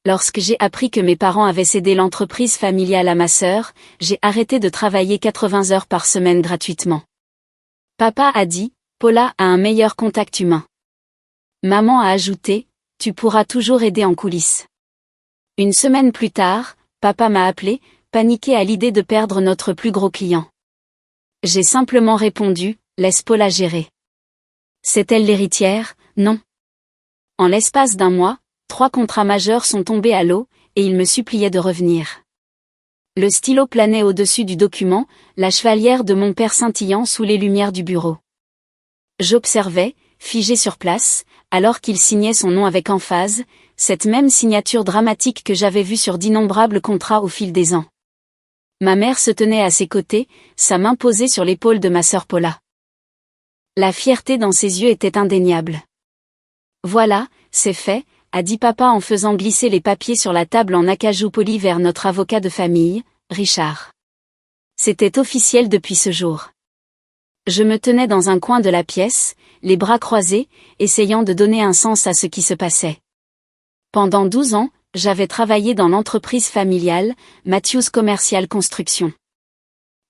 Lorsque j'ai appris que mes parents avaient cédé l'entreprise familiale à ma sœur, j'ai arrêté de travailler 80 heures par semaine gratuitement. Papa a dit, Paula a un meilleur contact humain. Maman a ajouté, tu pourras toujours aider en coulisses. Une semaine plus tard, papa m'a appelé, paniqué à l'idée de perdre notre plus gros client. J'ai simplement répondu, laisse Paula gérer. C'est elle l'héritière, non? En l'espace d'un mois, 3 contrats majeurs sont tombés à l'eau, et il me suppliait de revenir. Le stylo planait au-dessus du document, la chevalière de mon père scintillant sous les lumières du bureau. J'observais, figé sur place, alors qu'il signait son nom avec emphase, cette même signature dramatique que j'avais vue sur d'innombrables contrats au fil des ans. Ma mère se tenait à ses côtés, sa main posée sur l'épaule de ma sœur Paula. La fierté dans ses yeux était indéniable. Voilà, c'est fait, a dit papa en faisant glisser les papiers sur la table en acajou poli vers notre avocat de famille, Richard. C'était officiel depuis ce jour. Je me tenais dans un coin de la pièce, les bras croisés, essayant de donner un sens à ce qui se passait. Pendant 12 ans, j'avais travaillé dans l'entreprise familiale, Matthews Commercial Construction.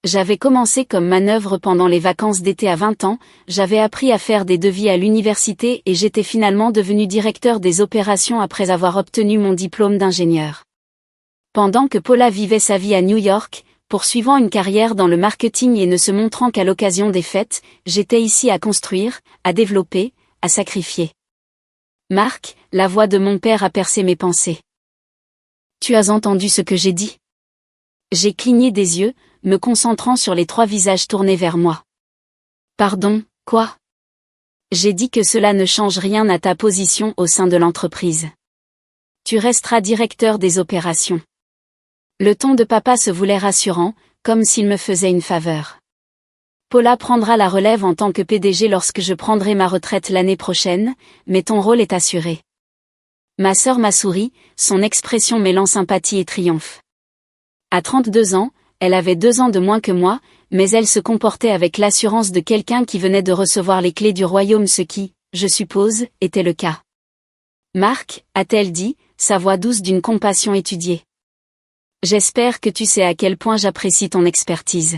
J'avais commencé comme manœuvre pendant les vacances d'été à 20 ans, j'avais appris à faire des devis à l'université et j'étais finalement devenu directeur des opérations après avoir obtenu mon diplôme d'ingénieur. Pendant que Paula vivait sa vie à New York, poursuivant une carrière dans le marketing et ne se montrant qu'à l'occasion des fêtes, j'étais ici à construire, à développer, à sacrifier. Marc, la voix de mon père a percé mes pensées. Tu as entendu ce que j'ai dit? J'ai cligné des yeux, me concentrant sur les 3 visages tournés vers moi. Pardon, quoi? J'ai dit que cela ne change rien à ta position au sein de l'entreprise. Tu resteras directeur des opérations. Le ton de papa se voulait rassurant, comme s'il me faisait une faveur. Paula prendra la relève en tant que PDG lorsque je prendrai ma retraite l'année prochaine, mais ton rôle est assuré. Ma sœur m'a souri, son expression mêlant sympathie et triomphe. À 32 ans, elle avait 2 ans de moins que moi, mais elle se comportait avec l'assurance de quelqu'un qui venait de recevoir les clés du royaume, ce qui, je suppose, était le cas. Marc, a-t-elle dit, sa voix douce d'une compassion étudiée. J'espère que tu sais à quel point j'apprécie ton expertise.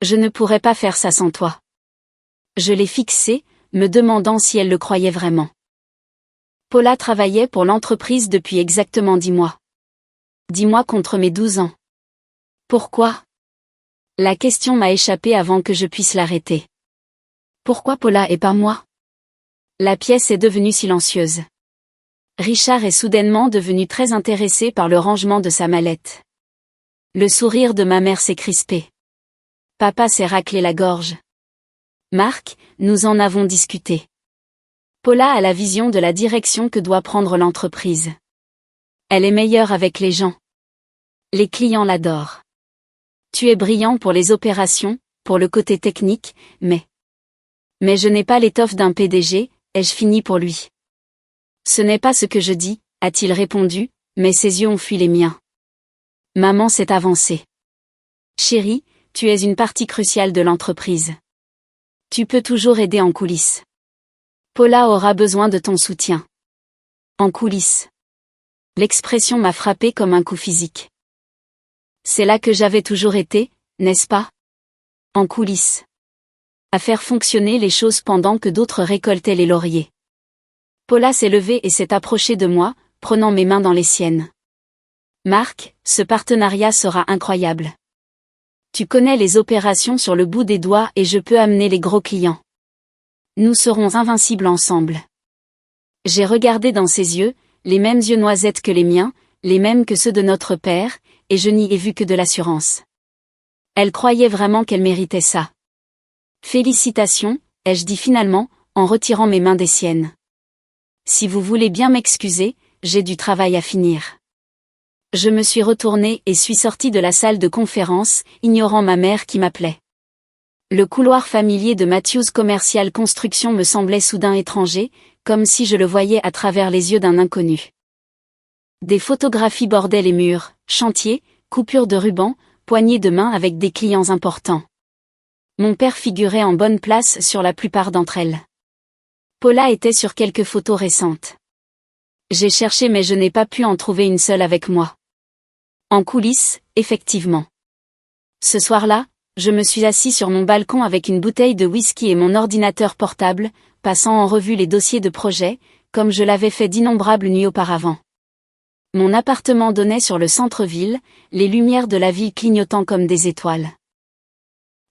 Je ne pourrais pas faire ça sans toi. Je l'ai fixée, me demandant si elle le croyait vraiment. Paula travaillait pour l'entreprise depuis exactement 10 mois. 10 mois contre mes 12 ans. Pourquoi? La question m'a échappé avant que je puisse l'arrêter. Pourquoi Paula et pas moi? La pièce est devenue silencieuse. Richard est soudainement devenu très intéressé par le rangement de sa mallette. Le sourire de ma mère s'est crispé. Papa s'est raclé la gorge. Marc, nous en avons discuté. Paula a la vision de la direction que doit prendre l'entreprise. Elle est meilleure avec les gens. Les clients l'adorent. Tu es brillant pour les opérations, pour le côté technique, mais je n'ai pas l'étoffe d'un PDG, ai-je fini pour lui. Ce n'est pas ce que je dis, a-t-il répondu, mais ses yeux ont fui les miens. Maman s'est avancée. Chérie, tu es une partie cruciale de l'entreprise. Tu peux toujours aider en coulisses. Paula aura besoin de ton soutien. En coulisses. L'expression m'a frappé comme un coup physique. C'est là que j'avais toujours été, n'est-ce pas? En coulisses. À faire fonctionner les choses pendant que d'autres récoltaient les lauriers. Paula s'est levée et s'est approchée de moi, prenant mes mains dans les siennes. Marc, ce partenariat sera incroyable. Tu connais les opérations sur le bout des doigts et je peux amener les gros clients. Nous serons invincibles ensemble. J'ai regardé dans ses yeux, les mêmes yeux noisettes que les miens, les mêmes que ceux de notre père, et je n'y ai vu que de l'assurance. Elle croyait vraiment qu'elle méritait ça. Félicitations, ai-je dit finalement, en retirant mes mains des siennes. Si vous voulez bien m'excuser, j'ai du travail à finir. Je me suis retournée et suis sortie de la salle de conférence, ignorant ma mère qui m'appelait. Le couloir familier de Matthews Commercial Construction me semblait soudain étranger, comme si je le voyais à travers les yeux d'un inconnu. Des photographies bordaient les murs, chantiers, coupures de ruban, poignées de main avec des clients importants. Mon père figurait en bonne place sur la plupart d'entre elles. Paula était sur quelques photos récentes. J'ai cherché mais je n'ai pas pu en trouver une seule avec moi. En coulisses, effectivement. Ce soir-là, je me suis assis sur mon balcon avec une bouteille de whisky et mon ordinateur portable, passant en revue les dossiers de projet, comme je l'avais fait d'innombrables nuits auparavant. Mon appartement donnait sur le centre-ville, les lumières de la ville clignotant comme des étoiles.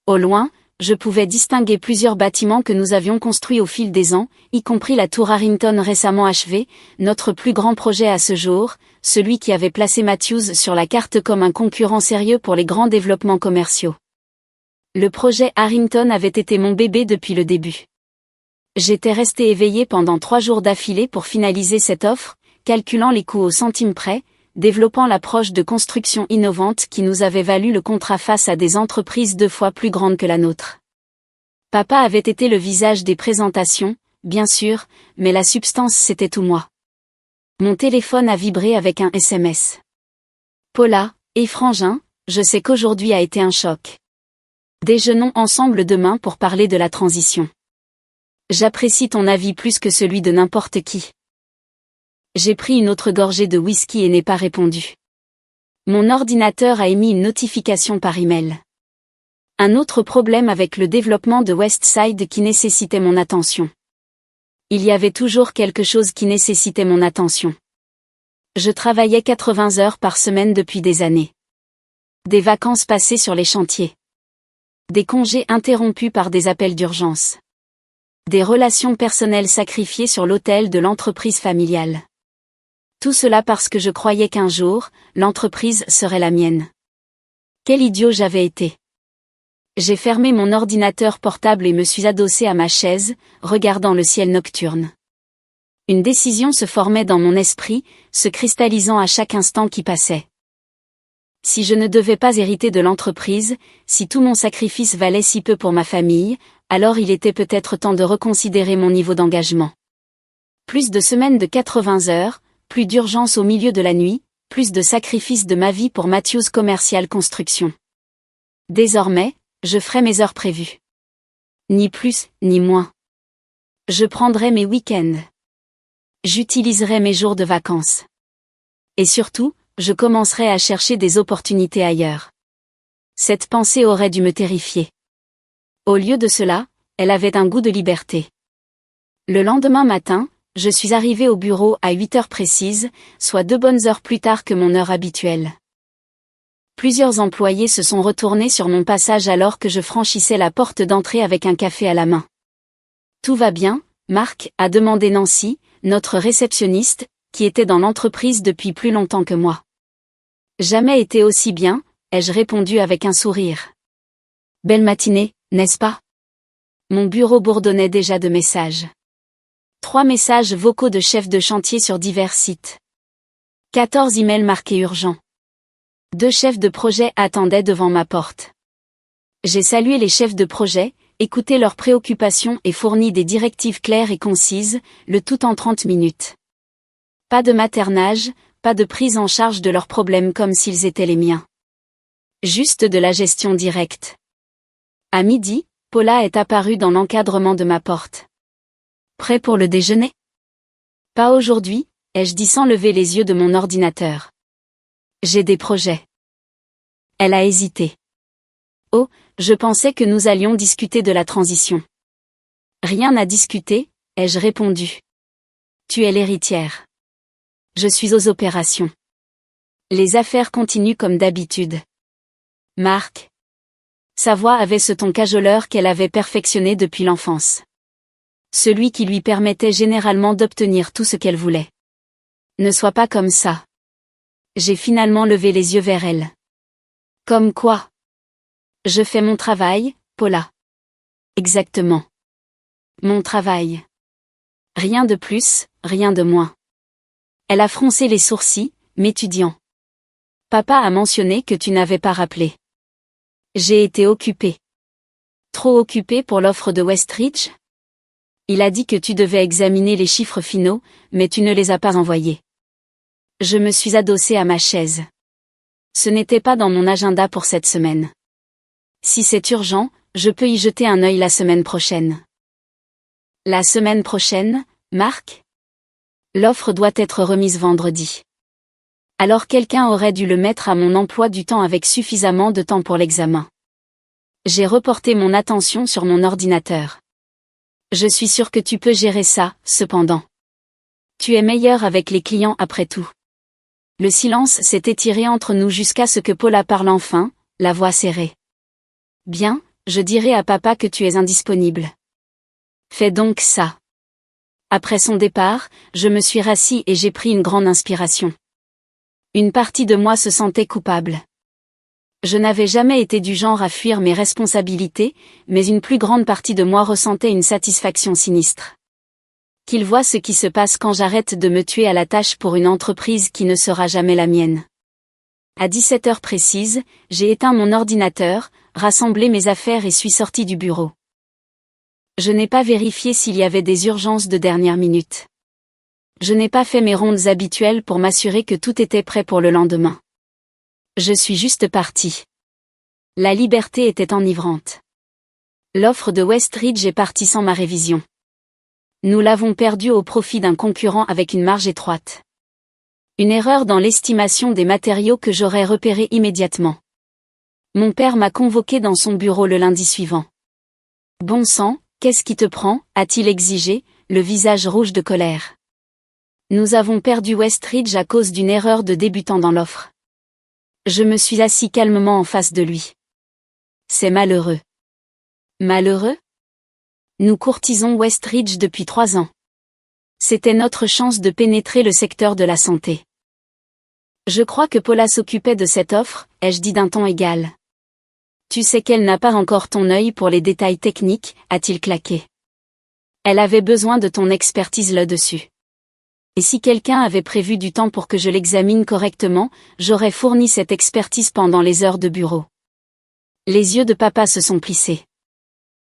Au loin, je pouvais distinguer plusieurs bâtiments que nous avions construits au fil des ans, y compris la tour Harrington récemment achevée, notre plus grand projet à ce jour, celui qui avait placé Matthews sur la carte comme un concurrent sérieux pour les grands développements commerciaux. Le projet Harrington avait été mon bébé depuis le début. J'étais resté éveillé pendant 3 jours d'affilée pour finaliser cette offre, calculant les coûts au centime près, développant l'approche de construction innovante qui nous avait valu le contrat face à des entreprises 2 fois plus grandes que la nôtre. Papa avait été le visage des présentations, bien sûr, mais la substance c'était tout moi. Mon téléphone a vibré avec un SMS. Paula, et Frangin, je sais qu'aujourd'hui a été un choc. Déjeunons ensemble demain pour parler de la transition. J'apprécie ton avis plus que celui de n'importe qui. J'ai pris une autre gorgée de whisky et n'ai pas répondu. Mon ordinateur a émis une notification par email. Un autre problème avec le développement de Westside qui nécessitait mon attention. Il y avait toujours quelque chose qui nécessitait mon attention. Je travaillais 80 heures par semaine depuis des années. Des vacances passées sur les chantiers. Des congés interrompus par des appels d'urgence. Des relations personnelles sacrifiées sur l'autel de l'entreprise familiale. Tout cela parce que je croyais qu'un jour, l'entreprise serait la mienne. Quel idiot j'avais été. J'ai fermé mon ordinateur portable et me suis adossé à ma chaise, regardant le ciel nocturne. Une décision se formait dans mon esprit, se cristallisant à chaque instant qui passait. Si je ne devais pas hériter de l'entreprise, si tout mon sacrifice valait si peu pour ma famille, alors il était peut-être temps de reconsidérer mon niveau d'engagement. Plus de semaines de 80 heures, plus d'urgence au milieu de la nuit, plus de sacrifices de ma vie pour Matthews Commercial Construction. Désormais, je ferai mes heures prévues. Ni plus, ni moins. Je prendrai mes week-ends. J'utiliserai mes jours de vacances. Et surtout, je commencerai à chercher des opportunités ailleurs. Cette pensée aurait dû me terrifier. Au lieu de cela, elle avait un goût de liberté. Le lendemain matin, je suis arrivé au bureau à 8 heures précises, soit 2 bonnes heures plus tard que mon heure habituelle. Plusieurs employés se sont retournés sur mon passage alors que je franchissais la porte d'entrée avec un café à la main. Tout va bien, Marc, a demandé Nancy, notre réceptionniste, qui était dans l'entreprise depuis plus longtemps que moi. Jamais été aussi bien, ai-je répondu avec un sourire. Belle matinée, n'est-ce pas? Mon bureau bourdonnait déjà de messages. 3 messages vocaux de chefs de chantier sur divers sites. 14 emails marqués urgents. 2 chefs de projet attendaient devant ma porte. J'ai salué les chefs de projet, écouté leurs préoccupations et fourni des directives claires et concises, le tout en 30 minutes. Pas de maternage, pas de prise en charge de leurs problèmes comme s'ils étaient les miens. Juste de la gestion directe. À midi, Paula est apparue dans l'encadrement de ma porte. Prêt pour le déjeuner? Pas aujourd'hui, ai-je dit sans lever les yeux de mon ordinateur. J'ai des projets. Elle a hésité. Oh, je pensais que nous allions discuter de la transition. Rien à discuter, ai-je répondu. Tu es l'héritière. Je suis aux opérations. Les affaires continuent comme d'habitude. Marc. Sa voix avait ce ton cajoleur qu'elle avait perfectionné depuis l'enfance. Celui qui lui permettait généralement d'obtenir tout ce qu'elle voulait. Ne sois pas comme ça. J'ai finalement levé les yeux vers elle. Comme quoi? Je fais mon travail, Paula. Exactement. Mon travail. Rien de plus, rien de moins. Elle a froncé les sourcils, m'étudiant. Papa a mentionné que tu n'avais pas rappelé. J'ai été occupée. Trop occupée pour l'offre de Westridge? Il a dit que tu devais examiner les chiffres finaux, mais tu ne les as pas envoyés. Je me suis adossée à ma chaise. Ce n'était pas dans mon agenda pour cette semaine. Si c'est urgent, je peux y jeter un œil la semaine prochaine. La semaine prochaine, Marc? L'offre doit être remise vendredi. Alors quelqu'un aurait dû le mettre à mon emploi du temps avec suffisamment de temps pour l'examen. J'ai reporté mon attention sur mon ordinateur. Je suis sûre que tu peux gérer ça, cependant. Tu es meilleur avec les clients après tout. Le silence s'est étiré entre nous jusqu'à ce que Paula parle enfin, la voix serrée. Bien, je dirai à papa que tu es indisponible. Fais donc ça. Après son départ, je me suis rassis et j'ai pris une grande inspiration. Une partie de moi se sentait coupable. Je n'avais jamais été du genre à fuir mes responsabilités, mais une plus grande partie de moi ressentait une satisfaction sinistre. Qu'il voit ce qui se passe quand j'arrête de me tuer à la tâche pour une entreprise qui ne sera jamais la mienne. À 17 heures précises, j'ai éteint mon ordinateur, rassemblé mes affaires et suis sorti du bureau. Je n'ai pas vérifié s'il y avait des urgences de dernière minute. Je n'ai pas fait mes rondes habituelles pour m'assurer que tout était prêt pour le lendemain. Je suis juste parti. La liberté était enivrante. L'offre de Westridge est partie sans ma révision. Nous l'avons perdue au profit d'un concurrent avec une marge étroite. Une erreur dans l'estimation des matériaux que j'aurais repérée immédiatement. Mon père m'a convoqué dans son bureau le lundi suivant. Bon sang, qu'est-ce qui te prend, a-t-il exigé, le visage rouge de colère. Nous avons perdu Westridge à cause d'une erreur de débutant dans l'offre. Je me suis assis calmement en face de lui. C'est malheureux. Malheureux? Nous courtisons Westridge depuis 3 ans. C'était notre chance de pénétrer le secteur de la santé. Je crois que Paula s'occupait de cette offre, ai-je dit d'un ton égal. Tu sais qu'elle n'a pas encore ton œil pour les détails techniques, a-t-il claqué. Elle avait besoin de ton expertise là-dessus. Et si quelqu'un avait prévu du temps pour que je l'examine correctement, j'aurais fourni cette expertise pendant les heures de bureau. Les yeux de papa se sont plissés.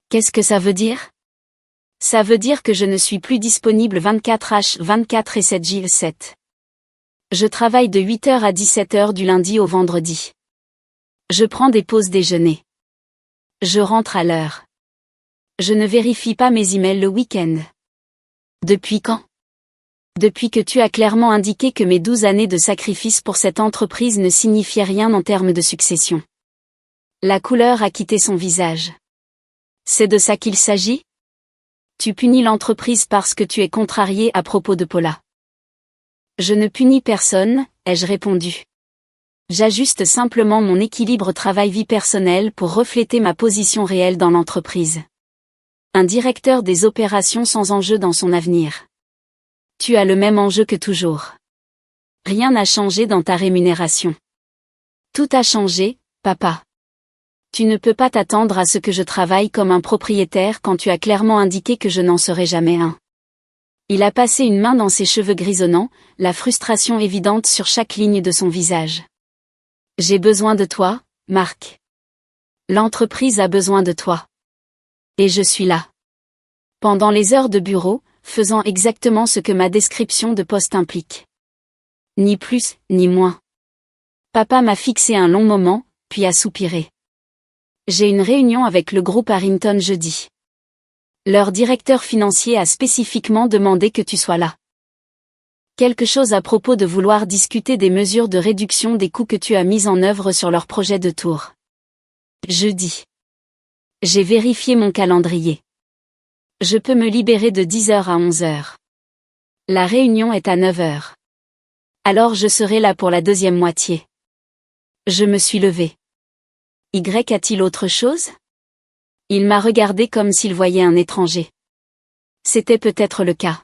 Qu'est-ce que ça veut dire? Ça veut dire que je ne suis plus disponible 24h24 et 7h7. Je travaille de 8h à 17h du lundi au vendredi. Je prends des pauses déjeuner. Je rentre à l'heure. Je ne vérifie pas mes emails le week-end. Depuis quand? Depuis que tu as clairement indiqué que mes 12 années de sacrifice pour cette entreprise ne signifiaient rien en termes de succession. La couleur a quitté son visage. C'est de ça qu'il s'agit? Tu punis l'entreprise parce que tu es contrarié à propos de Paula. Je ne punis personne, ai-je répondu. J'ajuste simplement mon équilibre travail-vie personnelle pour refléter ma position réelle dans l'entreprise. Un directeur des opérations sans enjeu dans son avenir. Tu as le même enjeu que toujours. Rien n'a changé dans ta rémunération. Tout a changé, papa. Tu ne peux pas t'attendre à ce que je travaille comme un propriétaire quand tu as clairement indiqué que je n'en serai jamais un. Il a passé une main dans ses cheveux grisonnants, la frustration évidente sur chaque ligne de son visage. J'ai besoin de toi, Marc. L'entreprise a besoin de toi. Et je suis là. Pendant les heures de bureau, faisant exactement ce que ma description de poste implique. Ni plus, ni moins. Papa m'a fixé un long moment, puis a soupiré. J'ai une réunion avec le groupe Harrington jeudi. Leur directeur financier a spécifiquement demandé que tu sois là. Quelque chose à propos de vouloir discuter des mesures de réduction des coûts que tu as mises en œuvre sur leur projet de tour. Jeudi. J'ai vérifié mon calendrier. Je peux me libérer de 10h à 11h. La réunion est à 9h. Alors je serai là pour la deuxième moitié. Je me suis levé. Y a-t-il autre chose? Il m'a regardé comme s'il voyait un étranger. C'était peut-être le cas.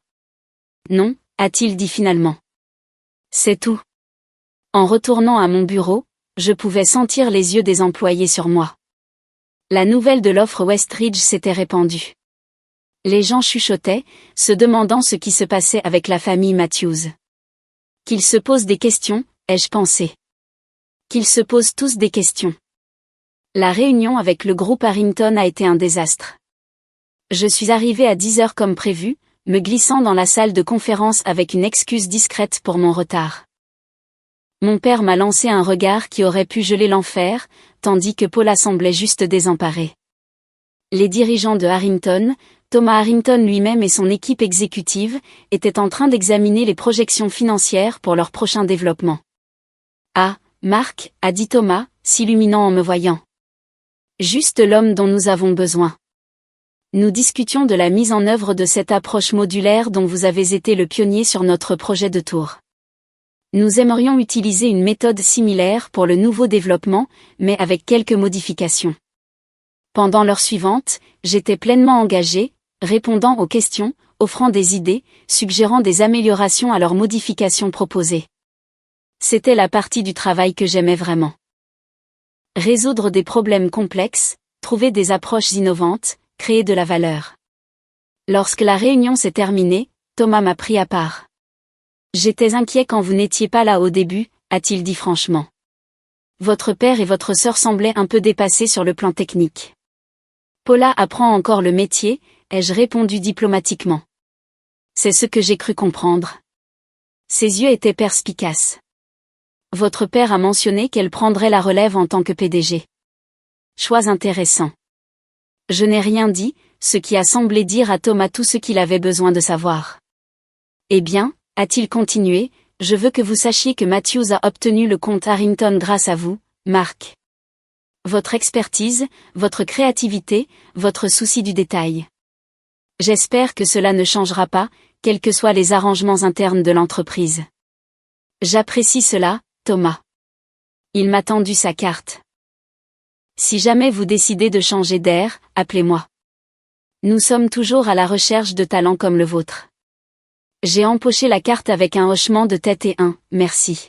Non, a-t-il dit finalement. C'est tout. En retournant à mon bureau, je pouvais sentir les yeux des employés sur moi. La nouvelle de l'offre Westridge s'était répandue. Les gens chuchotaient, se demandant ce qui se passait avec la famille Matthews. Qu'ils se posent des questions, ai-je pensé. Qu'ils se posent tous des questions. La réunion avec le groupe Harrington a été un désastre. Je suis arrivé à 10h comme prévu, me glissant dans la salle de conférence avec une excuse discrète pour mon retard. Mon père m'a lancé un regard qui aurait pu geler l'enfer, tandis que Paula semblait juste désemparée. Les dirigeants de Harrington, Thomas Harrington lui-même et son équipe exécutive étaient en train d'examiner les projections financières pour leur prochain développement. Ah, Mark, a dit Thomas, s'illuminant en me voyant. Juste l'homme dont nous avons besoin. Nous discutions de la mise en œuvre de cette approche modulaire dont vous avez été le pionnier sur notre projet de tour. Nous aimerions utiliser une méthode similaire pour le nouveau développement, mais avec quelques modifications. Pendant l'heure suivante, j'étais pleinement engagé, répondant aux questions, offrant des idées, suggérant des améliorations à leurs modifications proposées. C'était la partie du travail que j'aimais vraiment. Résoudre des problèmes complexes, trouver des approches innovantes, créer de la valeur. Lorsque la réunion s'est terminée, Thomas m'a pris à part. J'étais inquiet quand vous n'étiez pas là au début, a-t-il dit franchement. Votre père et votre sœur semblaient un peu dépassés sur le plan technique. Paula apprend encore le métier, ai-je répondu diplomatiquement. C'est ce que j'ai cru comprendre. Ses yeux étaient perspicaces. Votre père a mentionné qu'elle prendrait la relève en tant que PDG. Choix intéressant. Je n'ai rien dit, ce qui a semblé dire à Thomas tout ce qu'il avait besoin de savoir. Eh bien, a-t-il continué, je veux que vous sachiez que Matthews a obtenu le compte Harrington grâce à vous, Mark. Votre expertise, votre créativité, votre souci du détail. J'espère que cela ne changera pas, quels que soient les arrangements internes de l'entreprise. J'apprécie cela, Thomas. Il m'a tendu sa carte. Si jamais vous décidez de changer d'air, appelez-moi. Nous sommes toujours à la recherche de talents comme le vôtre. J'ai empoché la carte avec un hochement de tête et un « merci ».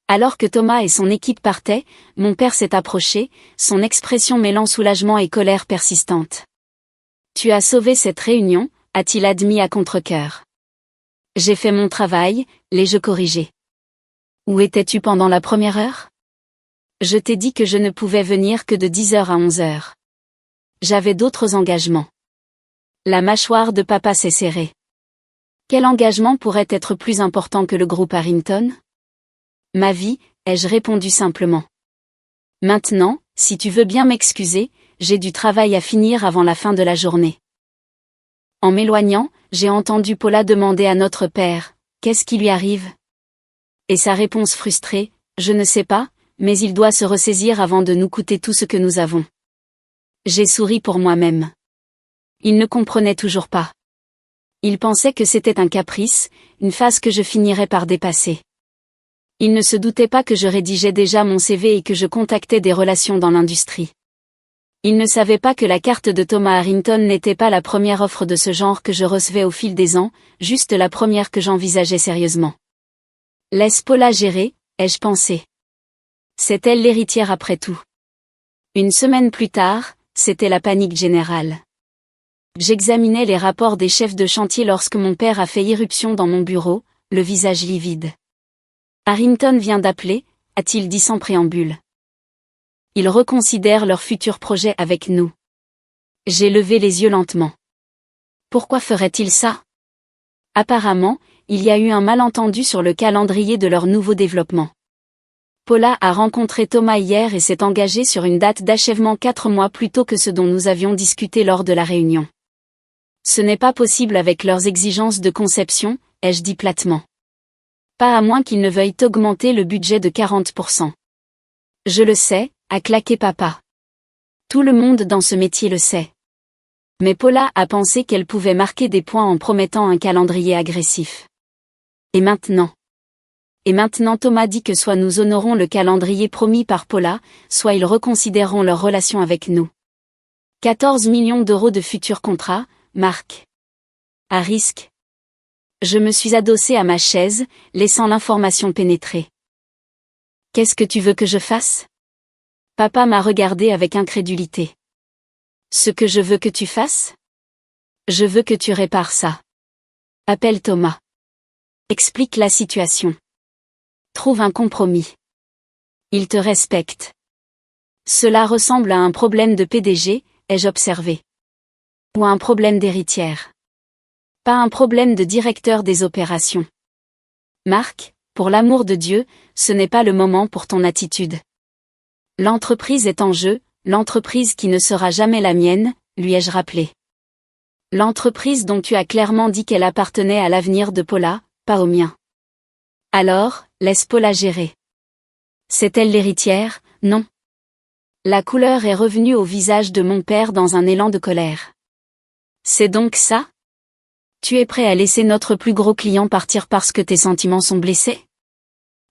Alors que Thomas et son équipe partaient, mon père s'est approché, son expression mêlant soulagement et colère persistante. « Tu as sauvé cette réunion », a-t-il admis à contre-cœur. J'ai fait mon travail, l'ai-je corrigé. Où étais-tu pendant la première heure? Je t'ai dit que je ne pouvais venir que de 10h à 11h. J'avais d'autres engagements. La mâchoire de papa s'est serrée. Quel engagement pourrait être plus important que le groupe Harrington? Ma vie, ai-je répondu simplement. Maintenant, si tu veux bien m'excuser, j'ai du travail à finir avant la fin de la journée. En m'éloignant, j'ai entendu Paula demander à notre père, qu'est-ce qui lui arrive? Et sa réponse frustrée, je ne sais pas, mais il doit se ressaisir avant de nous coûter tout ce que nous avons. J'ai souri pour moi-même. Il ne comprenait toujours pas. Il pensait que c'était un caprice, une phase que je finirais par dépasser. Il ne se doutait pas que je rédigeais déjà mon CV et que je contactais des relations dans l'industrie. Il ne savait pas que la carte de Thomas Harrington n'était pas la première offre de ce genre que je recevais au fil des ans, juste la première que j'envisageais sérieusement. Laisse Paula gérer, ai-je pensé. C'est elle l'héritière après tout. Une semaine plus tard, c'était la panique générale. J'examinais les rapports des chefs de chantier lorsque mon père a fait irruption dans mon bureau, le visage livide. Harrington vient d'appeler, a-t-il dit sans préambule. Ils reconsidèrent leur futur projet avec nous. J'ai levé les yeux lentement. Pourquoi ferait-il ça? Apparemment, il y a eu un malentendu sur le calendrier de leur nouveau développement. Paula a rencontré Thomas hier et s'est engagée sur une date d'achèvement 4 mois plus tôt que ce dont nous avions discuté lors de la réunion. Ce n'est pas possible avec leurs exigences de conception, ai-je dit platement. Pas à moins qu'ils ne veuillent augmenter le budget de 40%. Je le sais, a claqué papa. Tout le monde dans ce métier le sait. Mais Paula a pensé qu'elle pouvait marquer des points en promettant un calendrier agressif. Et maintenant Thomas dit que soit nous honorons le calendrier promis par Paula, soit ils reconsidéreront leur relation avec nous. 14 millions d'euros de futurs contrats, Mark. À risque. Je me suis adossé à ma chaise, laissant l'information pénétrer. Qu'est-ce que tu veux que je fasse? Papa m'a regardé avec incrédulité. Ce que je veux que tu fasses? Je veux que tu répares ça. Appelle Thomas. Explique la situation. Trouve un compromis. Il te respecte. Cela ressemble à un problème de PDG, ai-je observé. Ou à un problème d'héritière. Pas un problème de directeur des opérations. Marc, pour l'amour de Dieu, ce n'est pas le moment pour ton attitude. L'entreprise est en jeu, l'entreprise qui ne sera jamais la mienne, lui ai-je rappelé. L'entreprise dont tu as clairement dit qu'elle appartenait à l'avenir de Paula, pas au mien. Alors, laisse Paula gérer. C'est elle l'héritière, non? La couleur est revenue au visage de mon père dans un élan de colère. C'est donc ça? Tu es prêt à laisser notre plus gros client partir parce que tes sentiments sont blessés?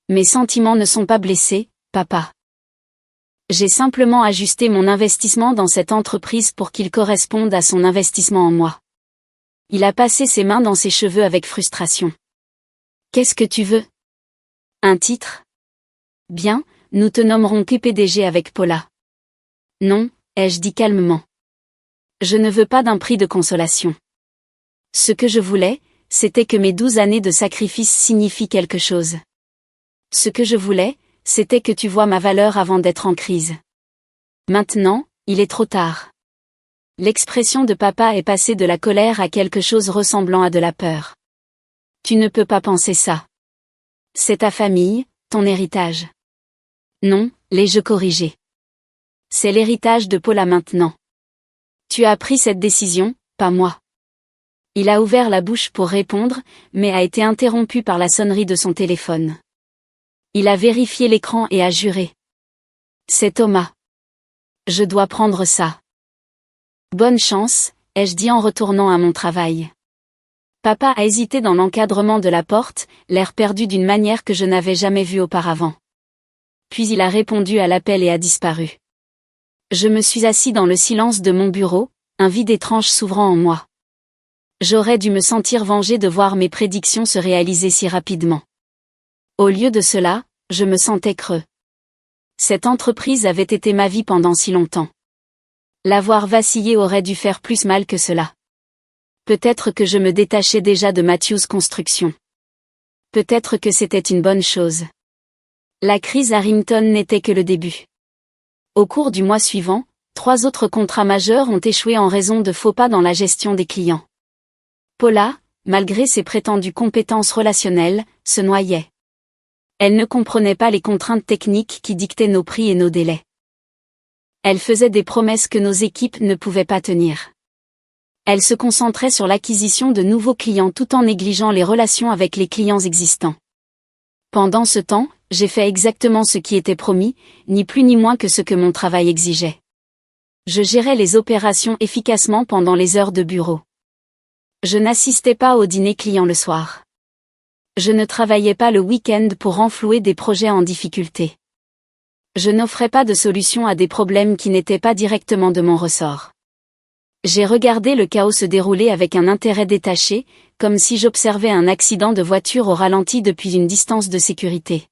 Mes sentiments ne sont pas blessés, papa. J'ai simplement ajusté mon investissement dans cette entreprise pour qu'il corresponde à son investissement en moi. Il a passé ses mains dans ses cheveux avec frustration. Qu'est-ce que tu veux? Un titre? Bien, nous te nommerons PPDG avec Paula. Non, ai-je dit calmement. Je ne veux pas d'un prix de consolation. Ce que je voulais, c'était que mes 12 années de sacrifice signifient quelque chose. Ce que je voulais, c'était que tu vois ma valeur avant d'être en crise. Maintenant, il est trop tard. L'expression de papa est passée de la colère à quelque chose ressemblant à de la peur. Tu ne peux pas penser ça. C'est ta famille, ton héritage. Non, l'ai-je corrigé. C'est l'héritage de Paula maintenant. Tu as pris cette décision, pas moi. Il a ouvert la bouche pour répondre, mais a été interrompu par la sonnerie de son téléphone. Il a vérifié l'écran et a juré. C'est Thomas. Je dois prendre ça. Bonne chance, ai-je dit en retournant à mon travail. Papa a hésité dans l'encadrement de la porte, l'air perdu d'une manière que je n'avais jamais vue auparavant. Puis il a répondu à l'appel et a disparu. Je me suis assis dans le silence de mon bureau, un vide étrange s'ouvrant en moi. J'aurais dû me sentir vengé de voir mes prédictions se réaliser si rapidement. Au lieu de cela, je me sentais creux. Cette entreprise avait été ma vie pendant si longtemps. L'avoir vacillé aurait dû faire plus mal que cela. Peut-être que je me détachais déjà de Matthews Construction. Peut-être que c'était une bonne chose. La crise Harrington n'était que le début. Au cours du mois suivant, 3 autres contrats majeurs ont échoué en raison de faux pas dans la gestion des clients. Paula, malgré ses prétendues compétences relationnelles, se noyait. Elle ne comprenait pas les contraintes techniques qui dictaient nos prix et nos délais. Elle faisait des promesses que nos équipes ne pouvaient pas tenir. Elle se concentrait sur l'acquisition de nouveaux clients tout en négligeant les relations avec les clients existants. Pendant ce temps, j'ai fait exactement ce qui était promis, ni plus ni moins que ce que mon travail exigeait. Je gérais les opérations efficacement pendant les heures de bureau. Je n'assistais pas au dîner client le soir. Je ne travaillais pas le week-end pour renflouer des projets en difficulté. Je n'offrais pas de solution à des problèmes qui n'étaient pas directement de mon ressort. J'ai regardé le chaos se dérouler avec un intérêt détaché, comme si j'observais un accident de voiture au ralenti depuis une distance de sécurité.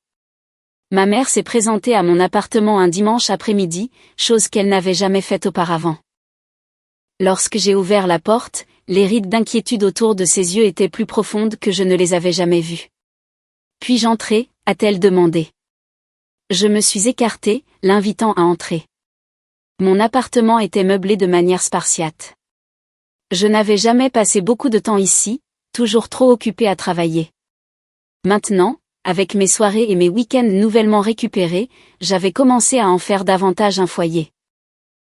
Ma mère s'est présentée à mon appartement un dimanche après-midi, chose qu'elle n'avait jamais faite auparavant. Lorsque j'ai ouvert la porte, les rides d'inquiétude autour de ses yeux étaient plus profondes que je ne les avais jamais vues. Puis-je entrer, a-t-elle demandé. Je me suis écartée, l'invitant à entrer. Mon appartement était meublé de manière spartiate. Je n'avais jamais passé beaucoup de temps ici, toujours trop occupée à travailler. Maintenant, avec mes soirées et mes week-ends nouvellement récupérés, j'avais commencé à en faire davantage un foyer.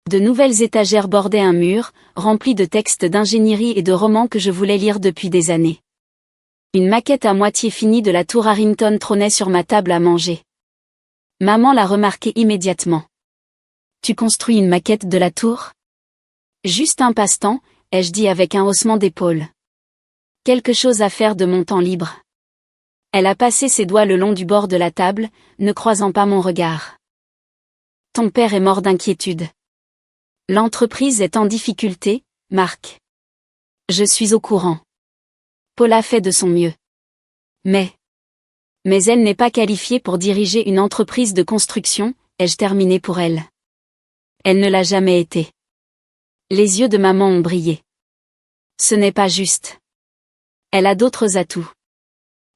De nouvelles étagères bordaient un mur, rempli de textes d'ingénierie et de romans que je voulais lire depuis des années. Une maquette à moitié finie de la tour Harrington trônait sur ma table à manger. Maman l'a remarqué immédiatement. Tu construis une maquette de la tour? Juste un passe-temps, ai-je dit avec un haussement d'épaule. Quelque chose à faire de mon temps libre. Elle a passé ses doigts le long du bord de la table, ne croisant pas mon regard. Ton père est mort d'inquiétude. L'entreprise est en difficulté, Marc. Je suis au courant. Paula fait de son mieux. Mais elle n'est pas qualifiée pour diriger une entreprise de construction, ai-je terminé pour elle. Elle ne l'a jamais été. Les yeux de maman ont brillé. Ce n'est pas juste. Elle a d'autres atouts.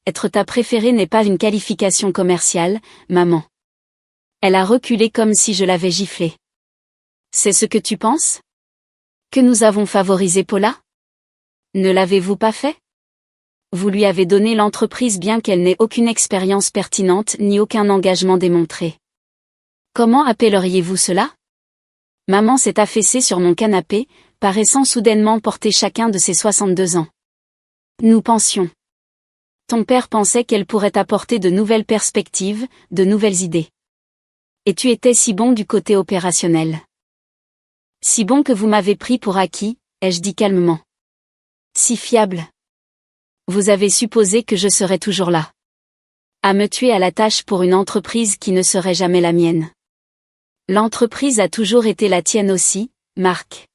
Être ta préférée n'est pas une qualification commerciale, maman. Elle a reculé comme si je l'avais giflée. C'est ce que tu penses? Que nous avons favorisé Paula? Ne l'avez-vous pas fait? Vous lui avez donné l'entreprise bien qu'elle n'ait aucune expérience pertinente ni aucun engagement démontré. Comment appelleriez-vous cela? Maman s'est affaissée sur mon canapé, paraissant soudainement porter chacun de ses 62 ans. Nous pensions. Ton père pensait qu'elle pourrait apporter de nouvelles perspectives, de nouvelles idées. Et tu étais si bon du côté opérationnel. Si bon que vous m'avez pris pour acquis, ai-je dit calmement. Si fiable. Vous avez supposé que je serais toujours là. À me tuer à la tâche pour une entreprise qui ne serait jamais la mienne. L'entreprise a toujours été la tienne aussi, Marc.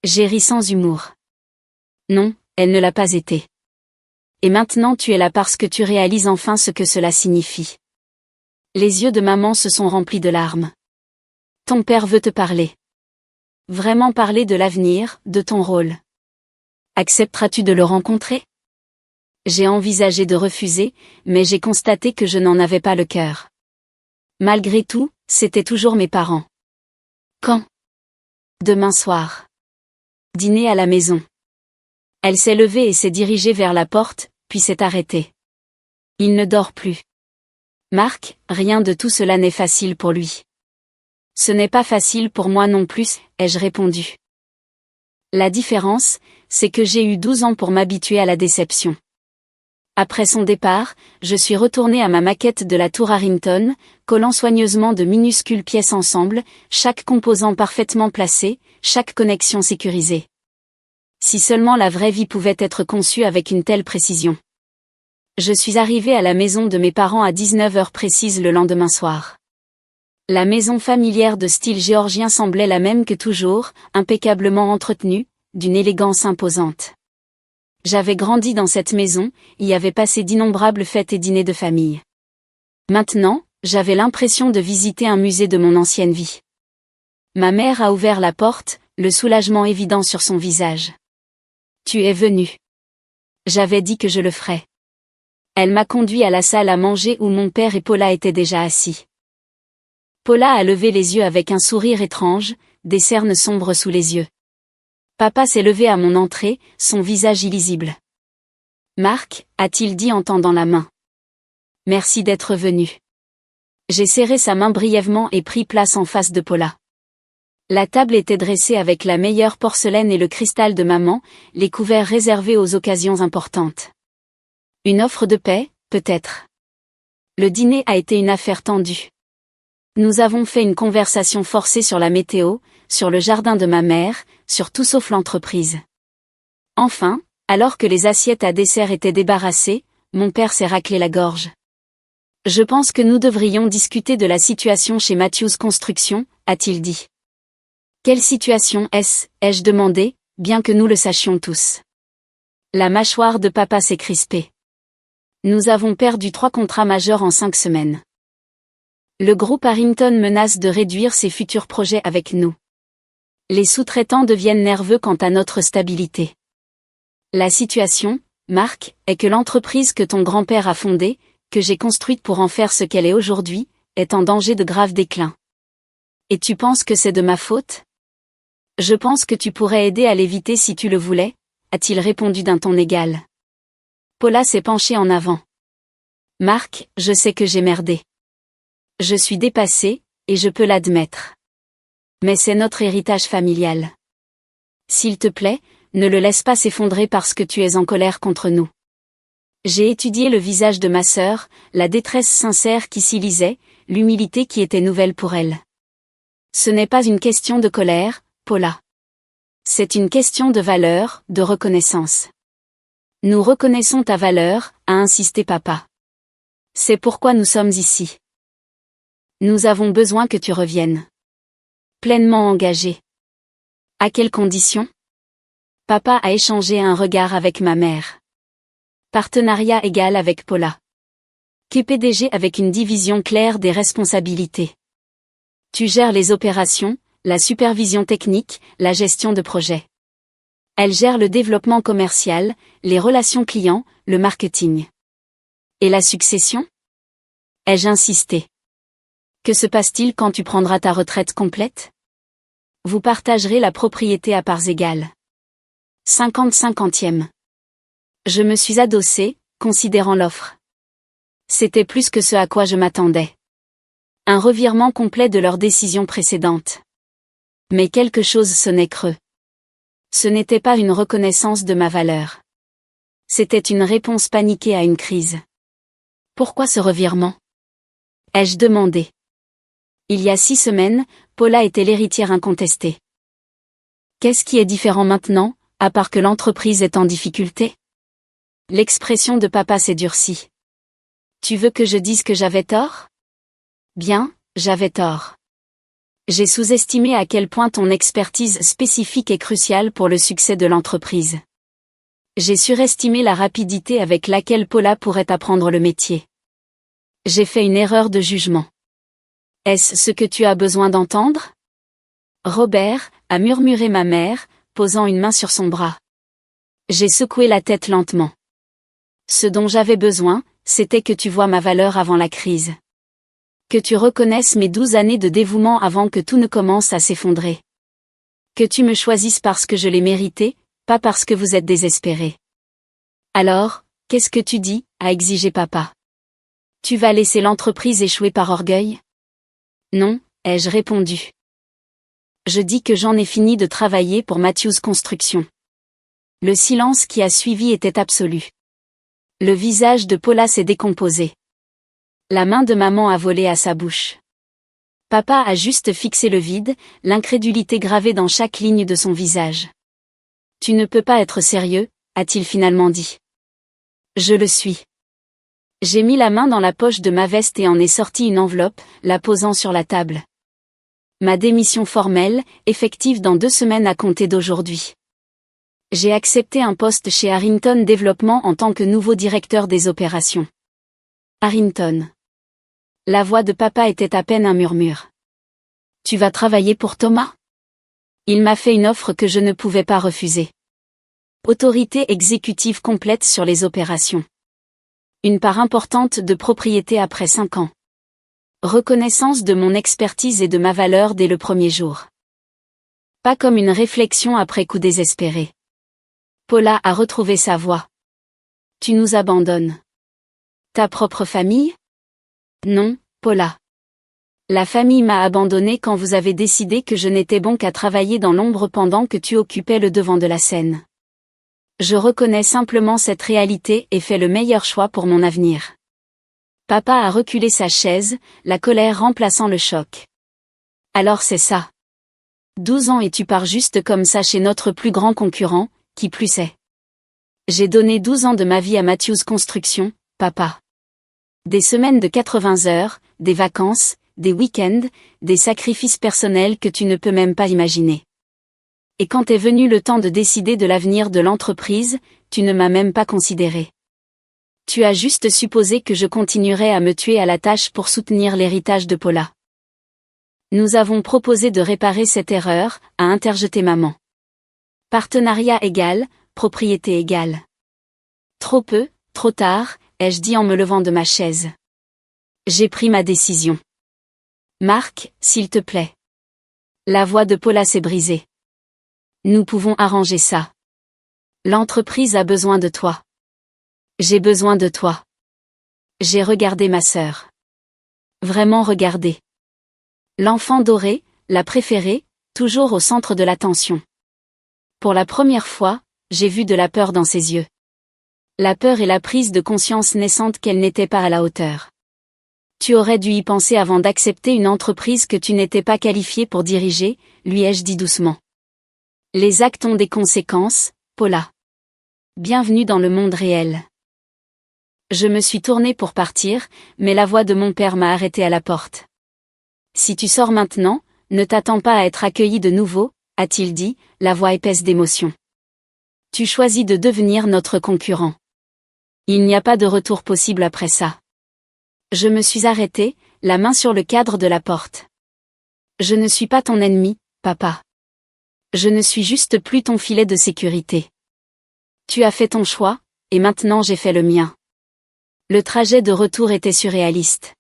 J'ai ri sans humour. Non, elle ne l'a pas été. Et maintenant tu es là parce que tu réalises enfin ce que cela signifie. Les yeux de maman se sont remplis de larmes. Ton père veut te parler. Vraiment parler de l'avenir, de ton rôle. Accepteras-tu de le rencontrer? J'ai envisagé de refuser, mais j'ai constaté que je n'en avais pas le cœur. Malgré tout, c'étaient toujours mes parents. Quand? Demain soir. Dîner à la maison. Elle s'est levée et s'est dirigée vers la porte, puis s'est arrêtée. Il ne dort plus. Marc, rien de tout cela n'est facile pour lui. Ce n'est pas facile pour moi non plus, ai-je répondu. La différence, c'est que j'ai eu 12 ans pour m'habituer à la déception. Après son départ, je suis retournée à ma maquette de la tour Harrington, collant soigneusement de minuscules pièces ensemble, chaque composant parfaitement placé, chaque connexion sécurisée. Si seulement la vraie vie pouvait être conçue avec une telle précision. Je suis arrivée à la maison de mes parents à 19h précise le lendemain soir. La maison familière de style géorgien semblait la même que toujours, impeccablement entretenue, d'une élégance imposante. J'avais grandi dans cette maison, y avait passé d'innombrables fêtes et dîners de famille. Maintenant, j'avais l'impression de visiter un musée de mon ancienne vie. Ma mère a ouvert la porte, le soulagement évident sur son visage. Tu es venu. J'avais dit que je le ferais. Elle m'a conduit à la salle à manger où mon père et Paula étaient déjà assis. Paula a levé les yeux avec un sourire étrange, des cernes sombres sous les yeux. Papa s'est levé à mon entrée, son visage illisible. Marc, a-t-il dit en tendant la main. Merci d'être venu. J'ai serré sa main brièvement et pris place en face de Paula. La table était dressée avec la meilleure porcelaine et le cristal de maman, les couverts réservés aux occasions importantes. Une offre de paix, peut-être. Le dîner a été une affaire tendue. Nous avons fait une conversation forcée sur la météo, sur le jardin de ma mère, sur tout sauf l'entreprise. Enfin, alors que les assiettes à dessert étaient débarrassées, mon père s'est raclé la gorge. Je pense que nous devrions discuter de la situation chez Matthews Construction, a-t-il dit. Quelle situation est-ce, ai-je demandé, bien que nous le sachions tous. La mâchoire de papa s'est crispée. Nous avons perdu 3 contrats majeurs en 5 semaines. Le groupe Harrington menace de réduire ses futurs projets avec nous. Les sous-traitants deviennent nerveux quant à notre stabilité. La situation, Marc, est que l'entreprise que ton grand-père a fondée, que j'ai construite pour en faire ce qu'elle est aujourd'hui, est en danger de grave déclin. Et tu penses que c'est de ma faute? Je pense que tu pourrais aider à l'éviter si tu le voulais, a-t-il répondu d'un ton égal. Paula s'est penchée en avant. Marc, je sais que j'ai merdé. Je suis dépassée, et je peux l'admettre. Mais c'est notre héritage familial. S'il te plaît, ne le laisse pas s'effondrer parce que tu es en colère contre nous. J'ai étudié le visage de ma sœur, la détresse sincère qui s'y lisait, l'humilité qui était nouvelle pour elle. Ce n'est pas une question de colère, Paula. C'est une question de valeur, de reconnaissance. Nous reconnaissons ta valeur, a insisté papa. C'est pourquoi nous sommes ici. Nous avons besoin que tu reviennes. Pleinement engagé. À quelles conditions? Papa a échangé un regard avec ma mère. Partenariat égal avec Paula. QPDG avec une division claire des responsabilités. Tu gères les opérations, la supervision technique, la gestion de projet. Elle gère le développement commercial, les relations clients, le marketing. Et la succession? Ai-je insisté. Que se passe-t-il quand tu prendras ta retraite complète? Vous partagerez la propriété à parts égales. 50-50e. Je me suis adossée, considérant l'offre. C'était plus que ce à quoi je m'attendais. Un revirement complet de leur décision précédente. Mais quelque chose sonnait creux. Ce n'était pas une reconnaissance de ma valeur. C'était une réponse paniquée à une crise. Pourquoi ce revirement? Ai-je demandé. Il y a 6 semaines, Paula était l'héritière incontestée. Qu'est-ce qui est différent maintenant, à part que l'entreprise est en difficulté? L'expression de papa s'est durcie. Tu veux que je dise que j'avais tort? Bien, j'avais tort. J'ai sous-estimé à quel point ton expertise spécifique est cruciale pour le succès de l'entreprise. J'ai surestimé la rapidité avec laquelle Paula pourrait apprendre le métier. J'ai fait une erreur de jugement. Est-ce ce que tu as besoin d'entendre? Robert, a murmuré ma mère, posant une main sur son bras. J'ai secoué la tête lentement. Ce dont j'avais besoin, c'était que tu vois ma valeur avant la crise. Que tu reconnaisses mes 12 années de dévouement avant que tout ne commence à s'effondrer. Que tu me choisisses parce que je l'ai mérité, pas parce que vous êtes désespéré. Alors, qu'est-ce que tu dis, a exigé papa. Tu vas laisser l'entreprise échouer par orgueil? Non, ai-je répondu. Je dis que j'en ai fini de travailler pour Matthews Construction. Le silence qui a suivi était absolu. Le visage de Paula s'est décomposé. La main de maman a volé à sa bouche. Papa a juste fixé le vide, l'incrédulité gravée dans chaque ligne de son visage. Tu ne peux pas être sérieux, a-t-il finalement dit. Je le suis. J'ai mis la main dans la poche de ma veste et en ai sorti une enveloppe, la posant sur la table. Ma démission formelle, effective dans 2 semaines à compter d'aujourd'hui. J'ai accepté un poste chez Harrington Développement en tant que nouveau directeur des opérations. Harrington. La voix de papa était à peine un murmure. Tu vas travailler pour Thomas? Il m'a fait une offre que je ne pouvais pas refuser. Autorité exécutive complète sur les opérations. Une part importante de propriété après 5 ans. Reconnaissance de mon expertise et de ma valeur dès le premier jour. Pas comme une réflexion après coup désespéré. Paula a retrouvé sa voix. Tu nous abandonnes. Ta propre famille? Non, Paula. La famille m'a abandonné quand vous avez décidé que je n'étais bon qu'à travailler dans l'ombre pendant que tu occupais le devant de la scène. Je reconnais simplement cette réalité et fais le meilleur choix pour mon avenir. Papa a reculé sa chaise, la colère remplaçant le choc. Alors c'est ça. 12 ans et tu pars juste comme ça chez notre plus grand concurrent, qui plus est. J'ai donné 12 ans de ma vie à Matthews Construction, papa. Des semaines de 80 heures, des vacances, des week-ends, des sacrifices personnels que tu ne peux même pas imaginer. Et quand est venu le temps de décider de l'avenir de l'entreprise, tu ne m'as même pas considéré. Tu as juste supposé que je continuerais à me tuer à la tâche pour soutenir l'héritage de Paula. Nous avons proposé de réparer cette erreur, a interjeté maman. Partenariat égal, propriété égale. Trop peu, trop tard, ai-je dit en me levant de ma chaise. J'ai pris ma décision. Marc, s'il te plaît. La voix de Paula s'est brisée. Nous pouvons arranger ça. L'entreprise a besoin de toi. J'ai besoin de toi. J'ai regardé ma sœur. Vraiment regardé. L'enfant doré, la préférée, toujours au centre de l'attention. Pour la première fois, j'ai vu de la peur dans ses yeux. La peur et la prise de conscience naissante qu'elle n'était pas à la hauteur. Tu aurais dû y penser avant d'accepter une entreprise que tu n'étais pas qualifié pour diriger, lui ai-je dit doucement. Les actes ont des conséquences, Paula. Bienvenue dans le monde réel. Je me suis tournée pour partir, mais la voix de mon père m'a arrêtée à la porte. Si tu sors maintenant, ne t'attends pas à être accueilli de nouveau, a-t-il dit, la voix épaisse d'émotion. Tu choisis de devenir notre concurrent. Il n'y a pas de retour possible après ça. Je me suis arrêtée, la main sur le cadre de la porte. Je ne suis pas ton ennemi, papa. Je ne suis juste plus ton filet de sécurité. Tu as fait ton choix, et maintenant j'ai fait le mien. Le trajet de retour était surréaliste.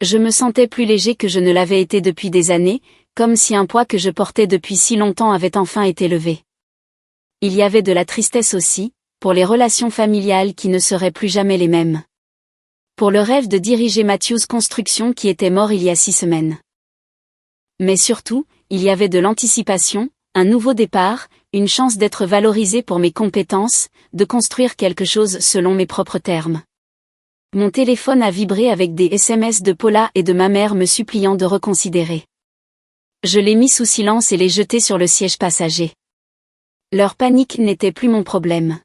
Je me sentais plus léger que je ne l'avais été depuis des années, comme si un poids que je portais depuis si longtemps avait enfin été levé. Il y avait de la tristesse aussi, pour les relations familiales qui ne seraient plus jamais les mêmes. Pour le rêve de diriger Matthews Construction qui était mort il y a 6 semaines. Mais surtout, il y avait de l'anticipation, un nouveau départ, Une chance d'être valorisé pour mes compétences, de construire quelque chose selon mes propres termes. Mon téléphone a vibré avec des SMS de Paula et de ma mère me suppliant de reconsidérer. Je les mis sous silence et les jetai sur le siège passager. Leur panique n'était plus mon problème.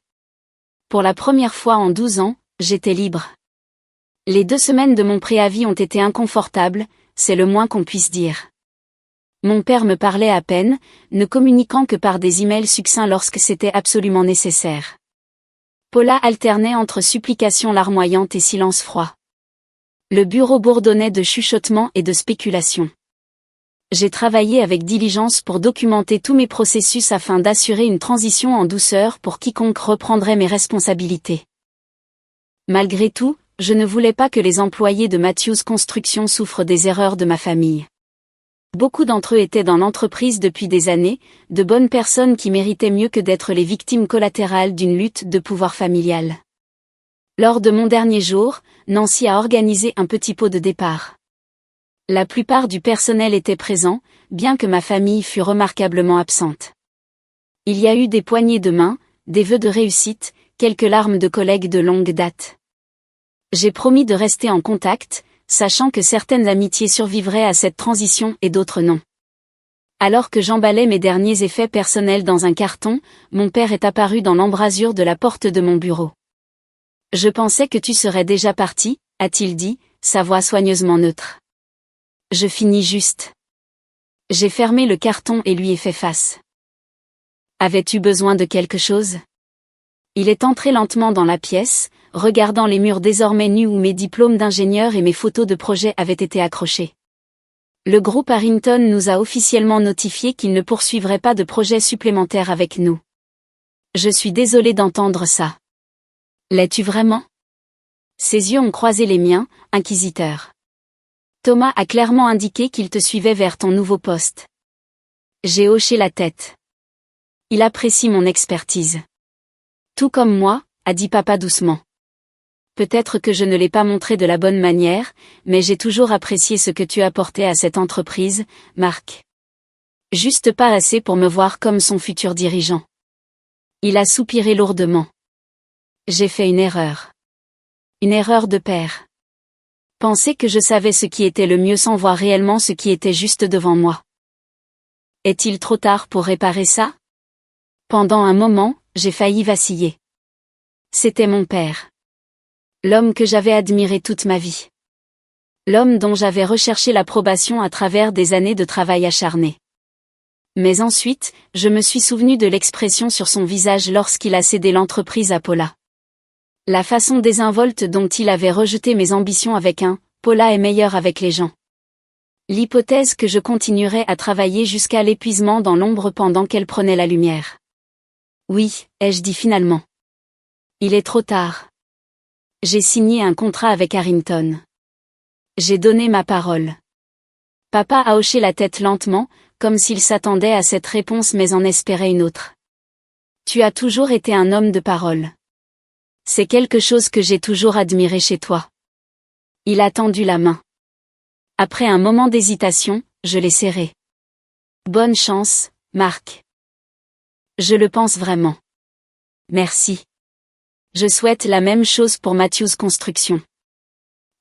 Pour la première fois en 12 ans, j'étais libre. Les 2 semaines de mon préavis ont été inconfortables, c'est le moins qu'on puisse dire. Mon père me parlait à peine, ne communiquant que par des emails succincts lorsque c'était absolument nécessaire. Paula alternait entre supplications larmoyantes et silence froid. Le bureau bourdonnait de chuchotements et de spéculations. J'ai travaillé avec diligence pour documenter tous mes processus afin d'assurer une transition en douceur pour quiconque reprendrait mes responsabilités. Malgré tout, je ne voulais pas que les employés de Matthews Construction souffrent des erreurs de ma famille. Beaucoup d'entre eux étaient dans l'entreprise depuis des années, de bonnes personnes qui méritaient mieux que d'être les victimes collatérales d'une lutte de pouvoir familial. Lors de mon dernier jour, Nancy a organisé un petit pot de départ. La plupart du personnel était présent, bien que ma famille fût remarquablement absente. Il y a eu des poignées de main, des vœux de réussite, quelques larmes de collègues de longue date. J'ai promis de rester en contact, sachant que certaines amitiés survivraient à cette transition et d'autres non. Alors que j'emballais mes derniers effets personnels dans un carton, mon père est apparu dans l'embrasure de la porte de mon bureau. « Je pensais que tu serais déjà parti, a-t-il dit, sa voix soigneusement neutre. Je finis juste. J'ai fermé le carton et lui ai fait face. Avais-tu besoin de quelque chose ? Il est entré lentement dans la pièce, regardant les murs désormais nus où mes diplômes d'ingénieur et mes photos de projet avaient été accrochés. Le groupe Harrington nous a officiellement notifié qu'il ne poursuivrait pas de projet supplémentaire avec nous. Je suis désolé d'entendre ça. L'es-tu vraiment ? Ses yeux ont croisé les miens, inquisiteurs. Thomas a clairement indiqué qu'il te suivait vers ton nouveau poste. J'ai hoché la tête. Il apprécie mon expertise. Tout comme moi, a dit papa doucement. Peut-être que je ne l'ai pas montré de la bonne manière, mais j'ai toujours apprécié ce que tu apportais à cette entreprise, Marc. Juste pas assez pour me voir comme son futur dirigeant. Il a soupiré lourdement. J'ai fait une erreur. Une erreur de père. Penser que je savais ce qui était le mieux sans voir réellement ce qui était juste devant moi. Est-il trop tard pour réparer ça ? Pendant un moment, j'ai failli vaciller. C'était mon père. L'homme que j'avais admiré toute ma vie. L'homme dont j'avais recherché l'approbation à travers des années de travail acharné. Mais ensuite, je me suis souvenu de l'expression sur son visage lorsqu'il a cédé l'entreprise à Paula. La façon désinvolte dont il avait rejeté mes ambitions avec un « Paula est meilleure avec les gens ». L'hypothèse que je continuerais à travailler jusqu'à l'épuisement dans l'ombre pendant qu'elle prenait la lumière. Oui, ai-je dit finalement. Il est trop tard. J'ai signé un contrat avec Harrington. J'ai donné ma parole. Papa a hoché la tête lentement, comme s'il s'attendait à cette réponse mais en espérait une autre. Tu as toujours été un homme de parole. C'est quelque chose que j'ai toujours admiré chez toi. Il a tendu la main. Après un moment d'hésitation, je l'ai serré. Bonne chance, Marc. Je le pense vraiment. Merci. Je souhaite la même chose pour Matthews Construction.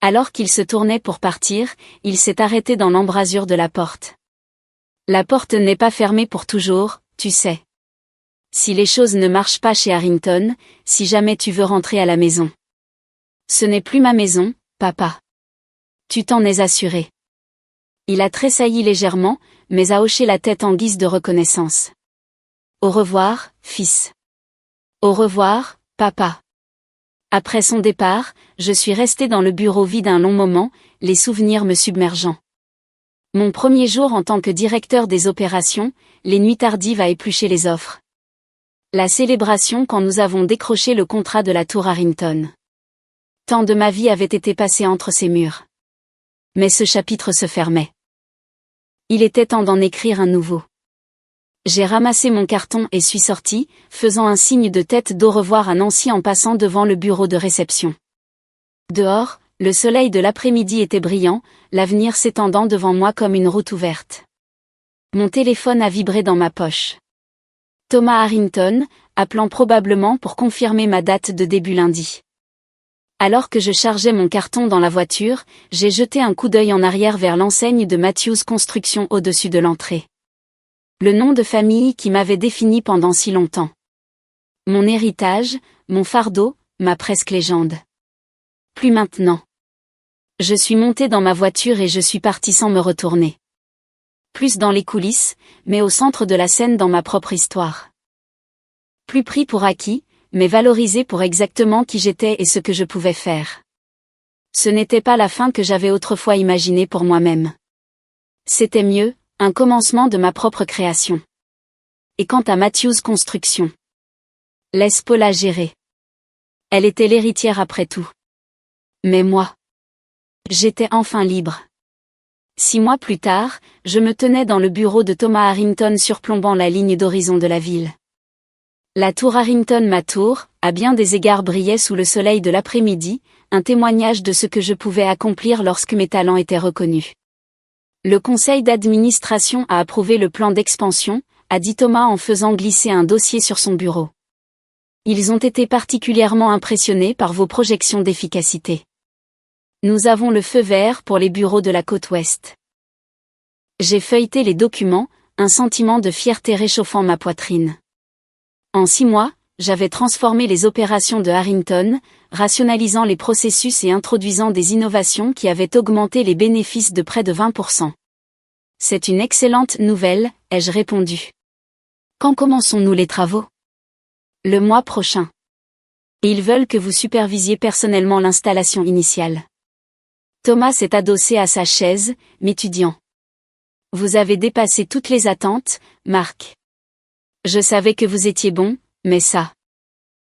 Alors qu'il se tournait pour partir, il s'est arrêté dans l'embrasure de la porte. La porte n'est pas fermée pour toujours, tu sais. Si les choses ne marchent pas chez Harrington, si jamais tu veux rentrer à la maison. Ce n'est plus ma maison, papa. Tu t'en es assuré. Il a tressailli légèrement, mais a hoché la tête en guise de reconnaissance. Au revoir, fils. Au revoir, papa. Après son départ, je suis resté dans le bureau vide un long moment, les souvenirs me submergeant. Mon premier jour en tant que directeur des opérations, les nuits tardives à éplucher les offres. La célébration quand nous avons décroché le contrat de la tour Harrington. Tant de ma vie avait été passé entre ces murs. Mais ce chapitre se fermait. Il était temps d'en écrire un nouveau. J'ai ramassé mon carton et suis sorti, faisant un signe de tête d'au revoir à Nancy en passant devant le bureau de réception. Dehors, le soleil de l'après-midi était brillant, l'avenir s'étendant devant moi comme une route ouverte. Mon téléphone a vibré dans ma poche. Thomas Harrington, appelant probablement pour confirmer ma date de début lundi. Alors que je chargeais mon carton dans la voiture, j'ai jeté un coup d'œil en arrière vers l'enseigne de Matthews Construction au-dessus de l'entrée. Le nom de famille qui m'avait défini pendant si longtemps. Mon héritage, mon fardeau, ma presque légende. Plus maintenant. Je suis monté dans ma voiture et je suis parti sans me retourner. Plus dans les coulisses, mais au centre de la scène dans ma propre histoire. Plus pris pour acquis, mais valorisé pour exactement qui j'étais et ce que je pouvais faire. Ce n'était pas la fin que j'avais autrefois imaginée pour moi-même. C'était mieux, un commencement de ma propre création. Et quant à Matthews Construction, laisse Paula gérer. Elle était l'héritière après tout. Mais moi, j'étais enfin libre. 6 mois plus tard, je me tenais dans le bureau de Thomas Harrington surplombant la ligne d'horizon de la ville. La tour Harrington, ma tour, à bien des égards brillait sous le soleil de l'après-midi, un témoignage de ce que je pouvais accomplir lorsque mes talents étaient reconnus. Le conseil d'administration a approuvé le plan d'expansion, a dit Thomas en faisant glisser un dossier sur son bureau. Ils ont été particulièrement impressionnés par vos projections d'efficacité. Nous avons le feu vert pour les bureaux de la côte ouest. J'ai feuilleté les documents, un sentiment de fierté réchauffant ma poitrine. En 6 mois, j'avais transformé les opérations de Harrington, rationalisant les processus et introduisant des innovations qui avaient augmenté les bénéfices de près de 20%. C'est une excellente nouvelle, ai-je répondu. Quand commençons-nous les travaux? Le mois prochain. Et ils veulent que vous supervisiez personnellement l'installation initiale. Thomas s'est adossé à sa chaise, m'étudiant. Vous avez dépassé toutes les attentes, Marc. Je savais que vous étiez bon, mais ça.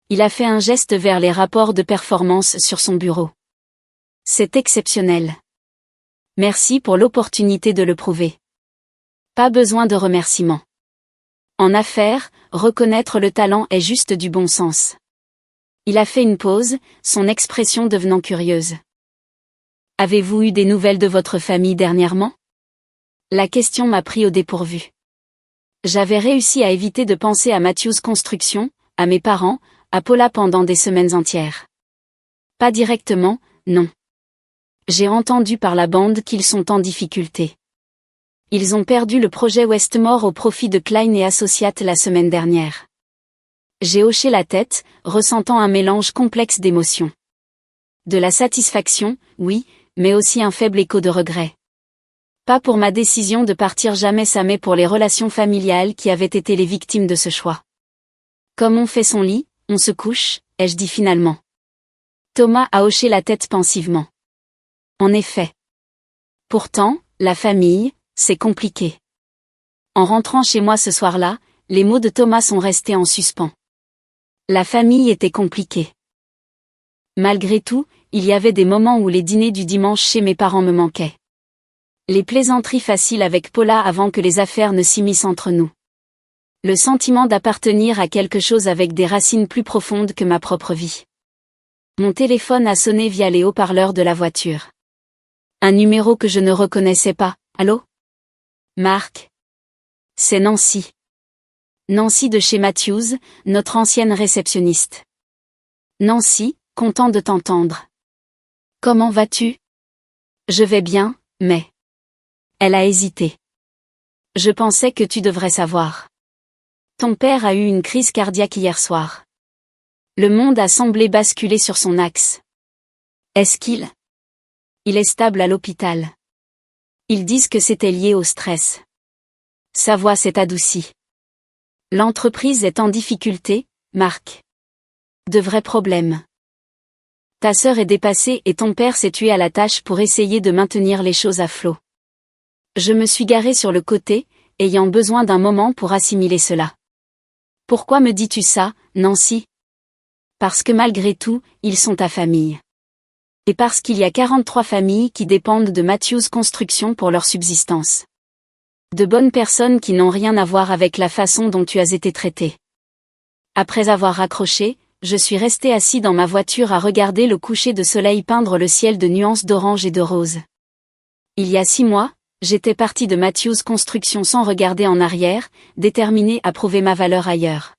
Il a fait un geste vers les rapports de performance sur son bureau. C'est exceptionnel. Merci pour l'opportunité de le prouver. Pas besoin de remerciements. En affaires, reconnaître le talent est juste du bon sens. Il a fait une pause, son expression devenant curieuse. Avez-vous eu des nouvelles de votre famille dernièrement? La question m'a pris au dépourvu. J'avais réussi à éviter de penser à Matthews Construction, à mes parents, à Paula pendant des semaines entières. Pas directement, non. J'ai entendu par la bande qu'ils sont en difficulté. Ils ont perdu le projet Westmore au profit de Klein et Associates la semaine dernière. J'ai hoché la tête, ressentant un mélange complexe d'émotions. De la satisfaction, oui, mais aussi un faible écho de regret. Pas pour ma décision de partir jamais ça, mais pour les relations familiales qui avaient été les victimes de ce choix. Comme on fait son lit, on se couche, ai-je dit finalement. Thomas a hoché la tête pensivement. En effet. Pourtant, la famille, c'est compliqué. En rentrant chez moi ce soir-là, les mots de Thomas sont restés en suspens. La famille était compliquée. Malgré tout, il y avait des moments où les dîners du dimanche chez mes parents me manquaient. Les plaisanteries faciles avec Paula avant que les affaires ne s'immiscent entre nous. Le sentiment d'appartenir à quelque chose avec des racines plus profondes que ma propre vie. Mon téléphone a sonné via les haut-parleurs de la voiture. Un numéro que je ne reconnaissais pas. Allô? Marc? C'est Nancy. Nancy de chez Matthews, notre ancienne réceptionniste. Nancy, content de t'entendre. Comment vas-tu? Je vais bien, mais... Elle a hésité. Je pensais que tu devrais savoir. Ton père a eu une crise cardiaque hier soir. Le monde a semblé basculer sur son axe. Est-ce qu'il... Il est stable à l'hôpital. Ils disent que c'était lié au stress. Sa voix s'est adoucie. L'entreprise est en difficulté, Marc. De vrais problèmes. Ta sœur est dépassée et ton père s'est tué à la tâche pour essayer de maintenir les choses à flot. Je me suis garé sur le côté, ayant besoin d'un moment pour assimiler cela. Pourquoi me dis-tu ça, Nancy? Parce que malgré tout, ils sont ta famille. Et parce qu'il y a 43 familles qui dépendent de Matthews Construction pour leur subsistance. De bonnes personnes qui n'ont rien à voir avec la façon dont tu as été traité. Après avoir raccroché, je suis resté assis dans ma voiture à regarder le coucher de soleil peindre le ciel de nuances d'orange et de rose. Il y a 6 mois, J'étais partie de Matthews Construction sans regarder en arrière, déterminée à prouver ma valeur ailleurs.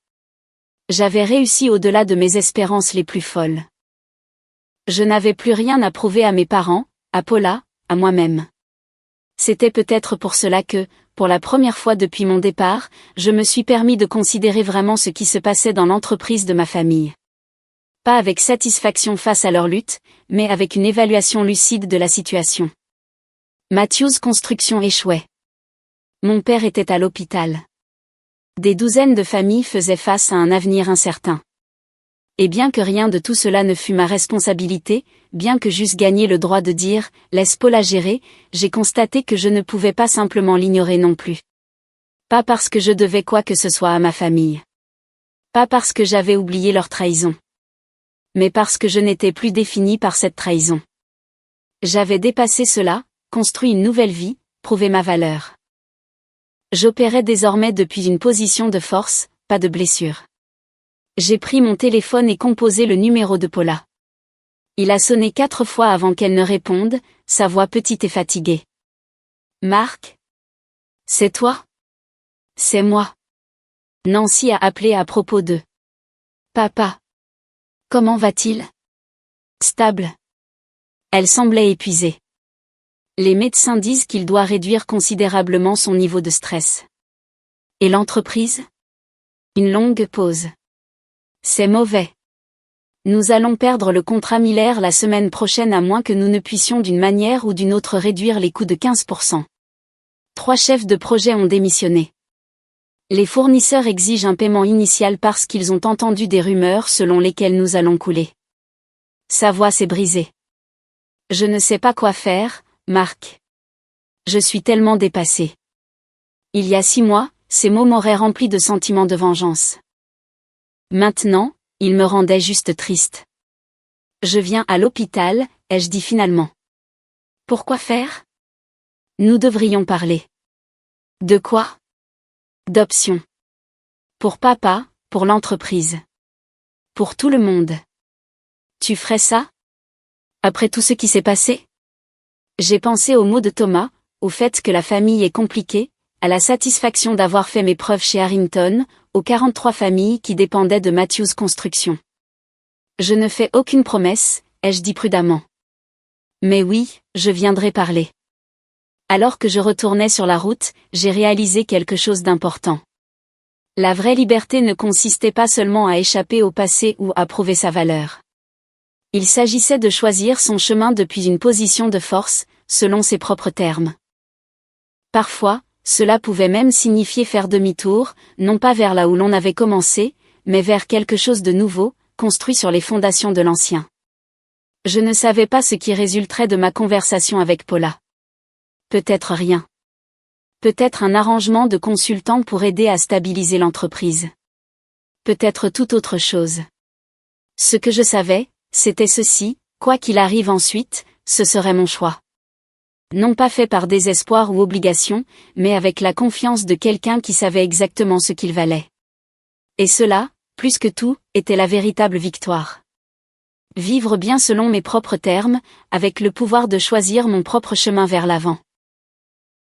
J'avais réussi au-delà de mes espérances les plus folles. Je n'avais plus rien à prouver à mes parents, à Paula, à moi-même. C'était peut-être pour cela que, pour la première fois depuis mon départ, je me suis permis de considérer vraiment ce qui se passait dans l'entreprise de ma famille. Pas avec satisfaction face à leur lutte, mais avec une évaluation lucide de la situation. Matthews Construction échouait. Mon père était à l'hôpital. Des douzaines de familles faisaient face à un avenir incertain. Et bien que rien de tout cela ne fût ma responsabilité, bien que j'eusse gagné le droit de dire « laisse Paula gérer », j'ai constaté que je ne pouvais pas simplement l'ignorer non plus. Pas parce que je devais quoi que ce soit à ma famille. Pas parce que j'avais oublié leur trahison. Mais parce que je n'étais plus définie par cette trahison. J'avais dépassé cela, construit une nouvelle vie, prouvé ma valeur. J'opérais désormais depuis une position de force, pas de blessure. J'ai pris mon téléphone et composé le numéro de Paula. Il a sonné 4 fois avant qu'elle ne réponde, sa voix petite et fatiguée. « Marc ? C'est toi ? C'est moi. » Nancy a appelé à propos de « Papa. Comment va-t-il ? Stable. » Elle semblait épuisée. Les médecins disent qu'il doit réduire considérablement son niveau de stress. Et l'entreprise ? Une longue pause. C'est mauvais. Nous allons perdre le contrat Miller la semaine prochaine à moins que nous ne puissions d'une manière ou d'une autre réduire les coûts de 15%. 3 chefs de projet ont démissionné. Les fournisseurs exigent un paiement initial parce qu'ils ont entendu des rumeurs selon lesquelles nous allons couler. Sa voix s'est brisée. Je ne sais pas quoi faire, Marc. Je suis tellement dépassée. Il y a 6 mois, ces mots m'auraient rempli de sentiments de vengeance. Maintenant, ils me rendaient juste triste. Je viens à l'hôpital, ai-je dit finalement. Pourquoi faire ? Nous devrions parler. De quoi ? D'options. Pour papa, pour l'entreprise. Pour tout le monde. Tu ferais ça ? Après tout ce qui s'est passé ? J'ai pensé aux mots de Thomas, au fait que la famille est compliquée, à la satisfaction d'avoir fait mes preuves chez Harrington, aux 43 familles qui dépendaient de Matthews Construction. Je ne fais aucune promesse, ai-je dit prudemment. Mais oui, je viendrai parler. Alors que je retournais sur la route, j'ai réalisé quelque chose d'important. La vraie liberté ne consistait pas seulement à échapper au passé ou à prouver sa valeur. Il s'agissait de choisir son chemin depuis une position de force, selon ses propres termes. Parfois, cela pouvait même signifier faire demi-tour, non pas vers là où l'on avait commencé, mais vers quelque chose de nouveau, construit sur les fondations de l'ancien. Je ne savais pas ce qui résulterait de ma conversation avec Paula. Peut-être rien. Peut-être un arrangement de consultants pour aider à stabiliser l'entreprise. Peut-être toute autre chose. Ce que je savais, c'était ceci, quoi qu'il arrive ensuite, ce serait mon choix. Non pas fait par désespoir ou obligation, mais avec la confiance de quelqu'un qui savait exactement ce qu'il valait. Et cela, plus que tout, était la véritable victoire. Vivre bien selon mes propres termes, avec le pouvoir de choisir mon propre chemin vers l'avant.